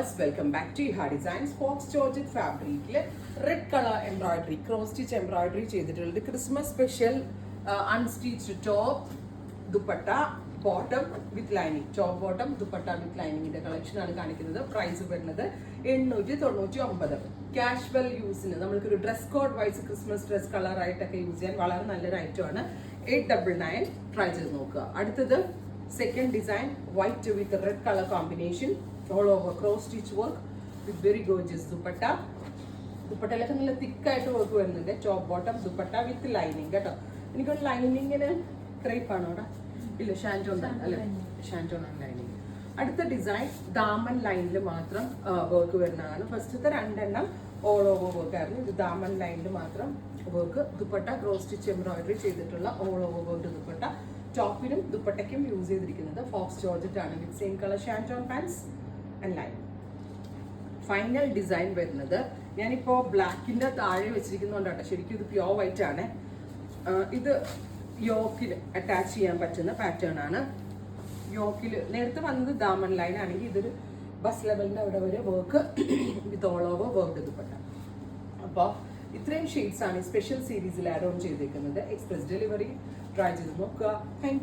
Welcome back to Iha Designs. Fox Georgette fabric red color embroidery, cross stitch embroidery ചെയ്തിട്ടുള്ളത് Christmas special unstitched top, dupatta, bottom with lining. Top bottom, dupatta with lining ന്റെ collection ആണ് കാണിക്കുന്നത്. Price വരുന്നത് 899. Casual യൂസിന് നമ്മൾക്ക് ഒരു dress code wise Christmas dress colour ആയിട്ടൊക്കെ use ചെയ്യാൻ വളരെ നല്ലൊരു ഐറ്റം ആണ്. 899 ട്രൈ ചെയ്ത് നോക്കുക. അടുത്തത് second design white with red colour combination, all over cross stitch work with very gorgeous dupatta. ദുപ്പട്ടയിലൊക്കെ നല്ല തിക്കായിട്ട് വർക്ക് വരുന്നുണ്ട്. Top bottom dupatta with lining കേട്ടോ. എനിക്കൊരു ലൈനിങ്ങിന് ക്രേപ്പ് ആണോ അവിടെ? ഇല്ല, ഷാൻറ്റോൺ അല്ലേ, ഷാൻറ്റോൺ ആണ് ലൈനിങ്. അടുത്ത ഡിസൈൻ ദാമൻ ലൈനിൽ മാത്രം വർക്ക് വരുന്നതാണ്. ഫസ്റ്റത്തെ രണ്ടെണ്ണം ഓൾ ഓവർ വർക്ക് ആയിരുന്നു. ഇത് ദാമൻ ലൈനിൽ മാത്രം work. Dupatta cross stitch embroidery ചെയ്തിട്ടുള്ള ഓൾ ഓവർ വർക്ക് ദുപ്പട്ട. ടോപ്പിനും ദുപ്പട്ടയ്ക്കും യൂസ് ചെയ്തിരിക്കുന്നത് ഫോക്സ് ജോർജറ്റ് ആണ് with same colour shantoon pants and line. Final design വരുന്നത് ഞാനിപ്പോൾ ബ്ലാക്കിൻ്റെ താഴെ വെച്ചിരിക്കുന്നുണ്ടോ, ശരിക്കും ഇത് പ്യോർ വൈറ്റ് ആണ്. ഇത് യോക്കിൽ അറ്റാച്ച് ചെയ്യാൻ പറ്റുന്ന പാറ്റേൺ ആണ്. യോക്കിൽ നേരത്തെ വന്നത് ദാമൻ ലൈൻ ആണെങ്കിൽ ഇതൊരു ബസ് ലെവലിൻ്റെ അവിടെ വരെ work with all over work dupatta. അപ്പോൾ ഇത്രയും ഷെയ്ഡ്സ് ആണ് സ്പെഷ്യൽ സീരീസിൽ ആഡ് ഓൺ ചെയ്തേക്കുന്നത്. എക്സ്പ്രസ് ഡെലിവറി ട്രൈ ചെയ്ത് നോക്കുക. താങ്ക്